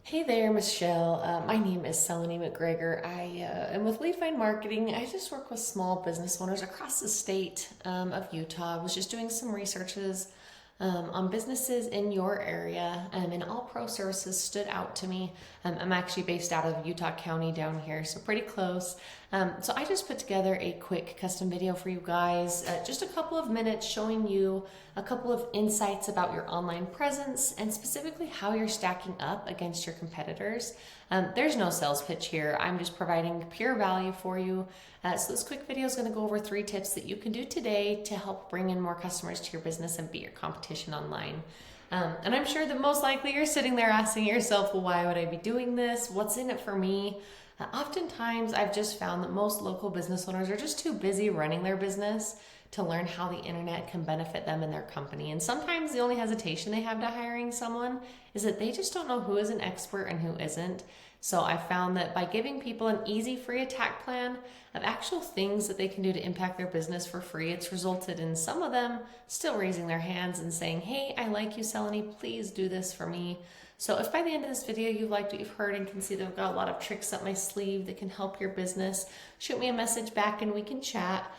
Hey there, Michelle. My name is Seleni McGregor. I am with Lead Find Marketing. I just work with small business owners across the state of Utah. I was just doing some researches on businesses in your area, and All Pro Services stood out to me. I'm actually based out of Utah County down here, so pretty close. So I just put together a quick custom video for you guys, just a couple of minutes showing you a couple of insights about your online presence and specifically how you're stacking up against your competitors. There's no sales pitch here. I'm just providing pure value for you. So this quick video is going to go over 3 tips that you can do today to help bring in more customers to your business and beat your competition online. And I'm sure that most likely you're sitting there asking yourself, well, why would I be doing this? What's in it for me? Oftentimes, I've just found that most local business owners are just too busy running their business to learn how the internet can benefit them and their company. And sometimes the only hesitation they have to hiring someone is that they just don't know who is an expert and who isn't. So I found that by giving people an easy free attack plan of actual things that they can do to impact their business for free, it's resulted in some of them still raising their hands and saying, hey, I like you, Seleni, please do this for me. So if by the end of this video you've liked what you've heard and can see that I've got a lot of tricks up my sleeve that can help your business, shoot me a message back and we can chat.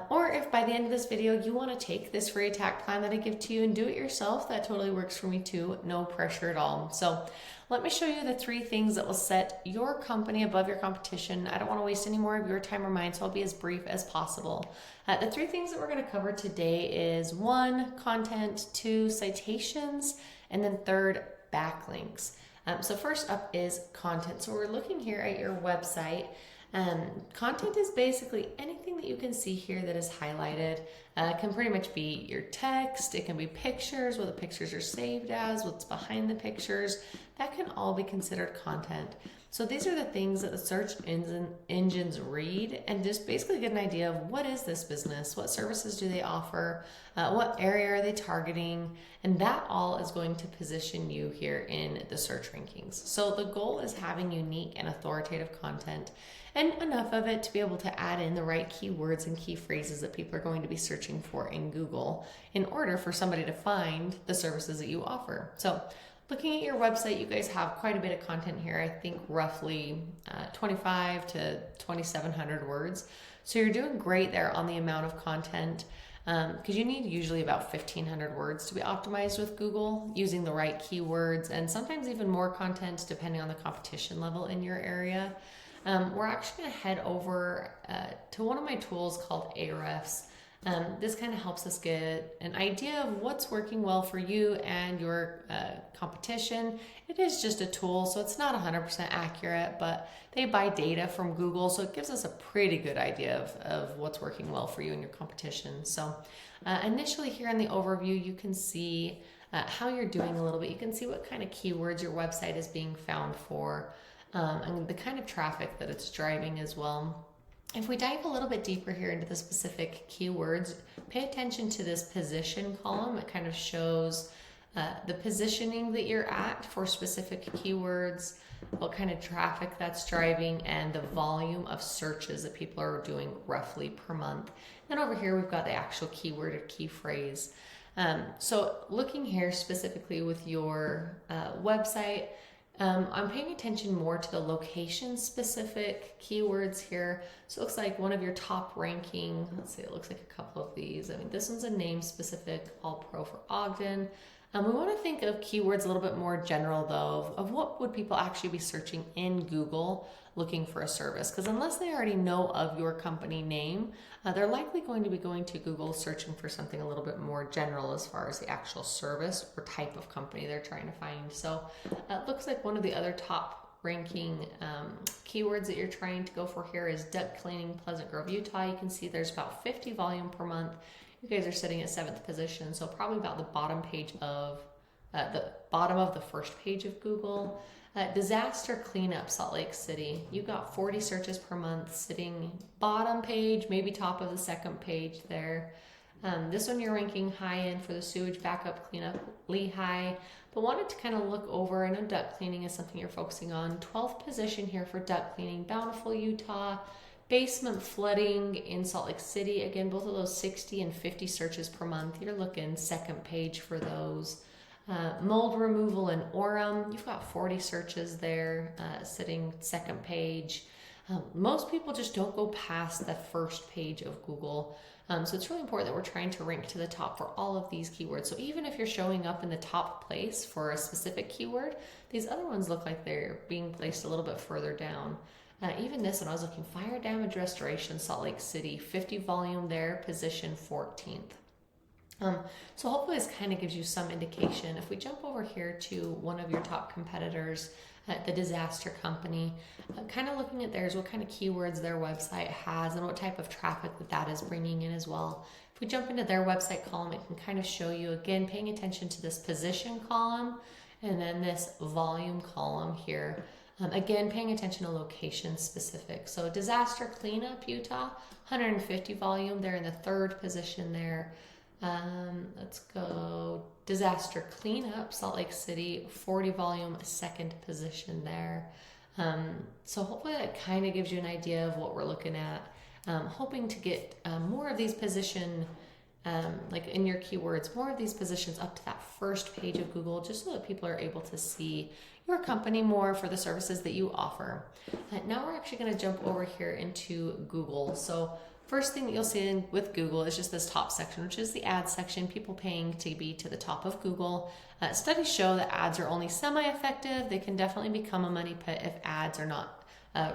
Or if by the end of this video you want to take this free attack plan that I give to you and do it yourself, that totally works for me too. No pressure at all. So let me show you the 3 things that will set your company above your competition. I don't want to waste any more of your time or mine, so I'll be as brief as possible. The 3 things that we're going to cover today is 1, content, 2, citations, and then 3rd, backlinks. So first up is content. So we're looking here at your website. Content is basically anything that you can see here that is highlighted. It can pretty much be your text, it can be pictures, what the pictures are saved as, what's behind the pictures. That can all be considered content. So these are the things that the search engines read and just basically get an idea of what is this business, what services do they offer, what area are they targeting, and that all is going to position you here in the search rankings. So the goal is having unique and authoritative content and enough of it to be able to add in the right keywords and key phrases that people are going to be searching for in Google in order for somebody to find the services that you offer. So looking at your website, you guys have quite a bit of content here. I think roughly 25 to 2,700 words. So you're doing great there on the amount of content because you need usually about 1,500 words to be optimized with Google using the right keywords and sometimes even more content depending on the competition level in your area. We're actually going to head over to one of my tools called Ahrefs. This kind of helps us get an idea of what's working well for you and your competition. It is just a tool, so it's not 100% accurate, but they buy data from Google, so it gives us a pretty good idea of what's working well for you and your competition. So initially here in the overview, you can see how you're doing a little bit. You can see what kind of keywords your website is being found for. And the kind of traffic that it's driving as well. If we dive a little bit deeper here into the specific keywords, pay attention to this position column. It kind of shows the positioning that you're at for specific keywords, what kind of traffic that's driving, and the volume of searches that people are doing roughly per month. Then over here, we've got the actual keyword or key phrase. So looking here specifically with your website, I'm paying attention more to the location-specific keywords here. So it looks like one of your top ranking, let's see, it looks like a couple of these. I mean, this one's a name-specific, All Pro for Ogden. We want to think of keywords a little bit more general, though, of what would people actually be searching in Google looking for a service. Because unless they already know of your company name, they're likely going to be going to Google searching for something a little bit more general as far as the actual service or type of company they're trying to find. So it looks like one of the other top ranking keywords that you're trying to go for here is duct cleaning, Pleasant Grove, Utah. You can see there's about 50 volume per month. You guys are sitting at 7th position, so probably about the bottom of the first page of Google. Disaster cleanup, Salt Lake City. You've got 40 searches per month sitting bottom page, maybe top of the 2nd page there. This one you're ranking high in for the sewage backup cleanup, Lehigh. But wanted to kind of look over, I know duct cleaning is something you're focusing on. 12th position here for duct cleaning, Bountiful, Utah. Basement flooding in Salt Lake City. Again, both of those 60 and 50 searches per month. You're looking 2nd page for those. Mold removal in Orem, you've got 40 searches there, sitting second page. Most people just don't go past the first page of Google. So it's really important that we're trying to rank to the top for all of these keywords. So even if you're showing up in the top place for a specific keyword, these other ones look like they're being placed a little bit further down. Even this one, I was looking, fire damage restoration, Salt Lake City, 50 volume there, position 14th. So hopefully this kind of gives you some indication. If we jump over here to one of your top competitors, the disaster company, kind of looking at theirs, what kind of keywords their website has and what type of traffic that is bringing in as well. If we jump into their website column, it can kind of show you, again, paying attention to this position column and then this volume column here. Again, paying attention to location specific. So disaster cleanup, Utah, 150 volume. They're in the third position there. Let's go disaster cleanup, Salt Lake City, 40 volume, second position there. So hopefully that kind of gives you an idea of what we're looking at. Hoping to get more of these position, like in your keywords, more of these positions up to that first page of Google, just so that people are able to see your company more for the services that you offer. Now we're actually going to jump over here into Google. So first thing that you'll see with Google is just this top section, which is the ads section, people paying to be to the top of Google. Studies show that ads are only semi-effective. They can definitely become a money pit if ads are not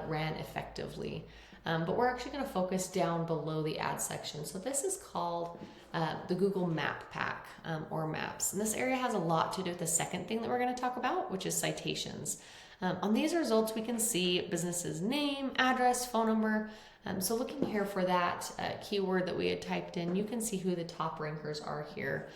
ran effectively. But we're actually going to focus down below the ad section. So this is called the Google Map Pack or Maps. And this area has a lot to do with the second thing that we're going to talk about, which is citations. On these results, we can see business's name, address, phone number. So looking here for that keyword that we had typed in, you can see who the top rankers are here.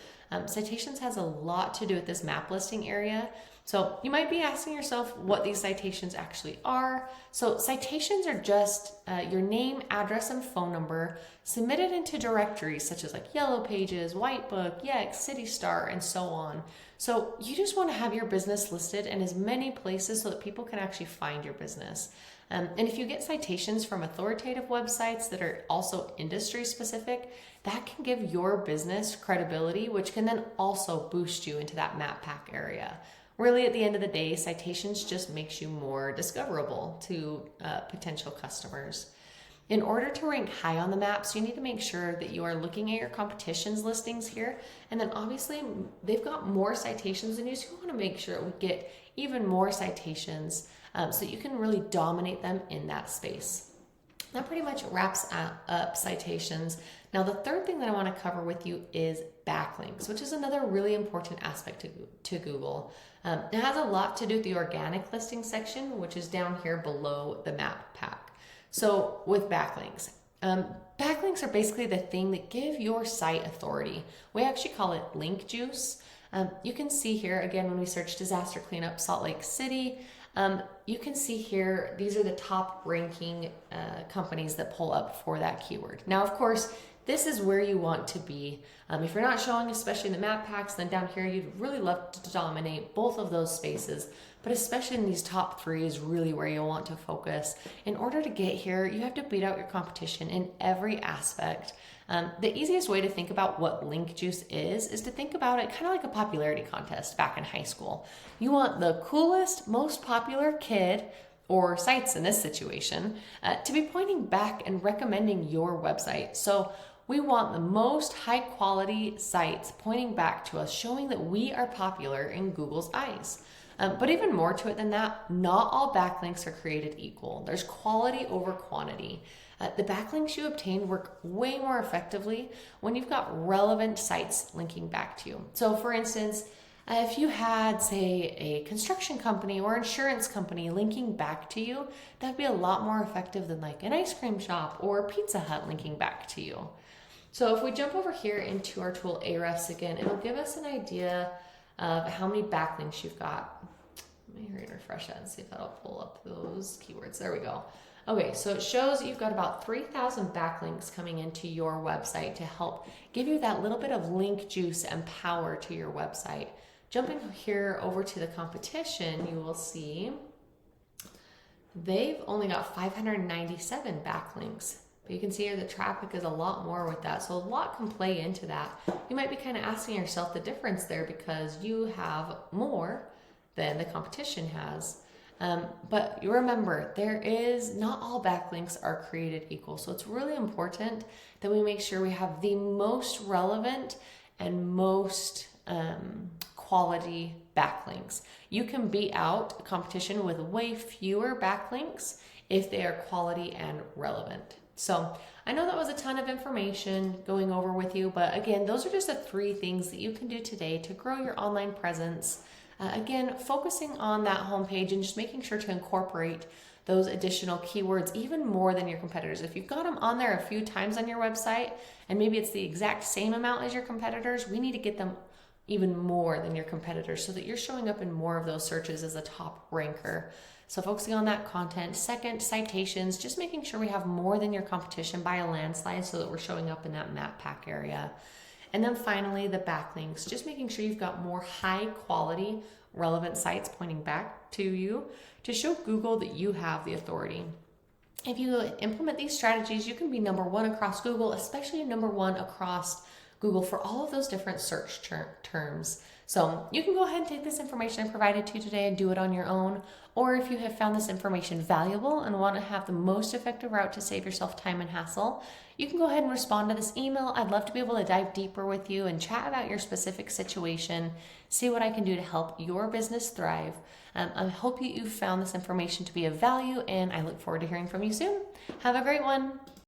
Citations has a lot to do with this map listing area. So you might be asking yourself what these citations actually are. So citations are just your name, address, and phone number submitted into directories such as like Yellow Pages, Whitebook, Yext, City Star, and so on. So you just want to have your business listed in as many places so that people can actually find your business. And if you get citations from authoritative websites that are also industry specific, that can give your business credibility, which can then also boost you into that map pack area. Really, at the end of the day, citations just makes you more discoverable to potential customers. In order to rank high on the maps, you need to make sure that you are looking at your competition's listings here. And then obviously they've got more citations than you, so you want to make sure we get even more citations so that you can really dominate them in that space. That pretty much wraps up citations. Now, the third thing that I want to cover with you is backlinks, which is another really important aspect to Google. It has a lot to do with the organic listing section, which is down here below the map pack. So with backlinks, backlinks are basically the thing that give your site authority. We actually call it link juice. You can see here, again, when we search disaster cleanup Salt Lake City, you can see here, these are the top ranking companies that pull up for that keyword. Now, of course, this is where you want to be. If you're not showing, especially in the map packs, then down here, you'd really love to dominate both of those spaces. But especially in these top three is really where you'll want to focus. In order to get here, you have to beat out your competition in every aspect. The easiest way to think about what link juice is to think about it kind of like a popularity contest back in high school. You want the coolest, most popular kid, or sites in this situation, to be pointing back and recommending your website. So we want the most high quality sites pointing back to us, showing that we are popular in Google's eyes. But even more to it than that, not all backlinks are created equal. There's quality over quantity. The backlinks you obtain work way more effectively when you've got relevant sites linking back to you. So for instance, if you had, say, a construction company or insurance company linking back to you, that'd be a lot more effective than like an ice cream shop or Pizza Hut linking back to you. So if we jump over here into our tool Ahrefs again, it'll give us an idea of how many backlinks you've got. Let me refresh that and see if that'll pull up those keywords. There we go. Okay, so it shows you've got about 3,000 backlinks coming into your website to help give you that little bit of link juice and power to your website. Jumping here over to the competition, you will see they've only got 597 backlinks. But you can see here the traffic is a lot more with that. So a lot can play into that. You might be kind of asking yourself the difference there because you have more than the competition has. But you remember, not all backlinks are created equal. So it's really important that we make sure we have the most relevant and most quality backlinks. You can beat out competition with way fewer backlinks if they are quality and relevant. So I know that was a ton of information going over with you, but again, those are just the 3 things that you can do today to grow your online presence. Again, focusing on that homepage and just making sure to incorporate those additional keywords even more than your competitors. If you've got them on there a few times on your website and maybe it's the exact same amount as your competitors, we need to get them even more than your competitors so that you're showing up in more of those searches as a top ranker. So focusing on that content. Second, citations, just making sure we have more than your competition by a landslide so that we're showing up in that map pack area. And then finally, the backlinks, just making sure you've got more high quality, relevant sites pointing back to you to show Google that you have the authority. If you implement these strategies, you can be number 1 across Google, especially number 1 across Google for all of those different search terms. So you can go ahead and take this information I provided to you today and do it on your own. Or if you have found this information valuable and want to have the most effective route to save yourself time and hassle, you can go ahead and respond to this email. I'd love to be able to dive deeper with you and chat about your specific situation, see what I can do to help your business thrive. I hope you found this information to be of value, and I look forward to hearing from you soon. Have a great one.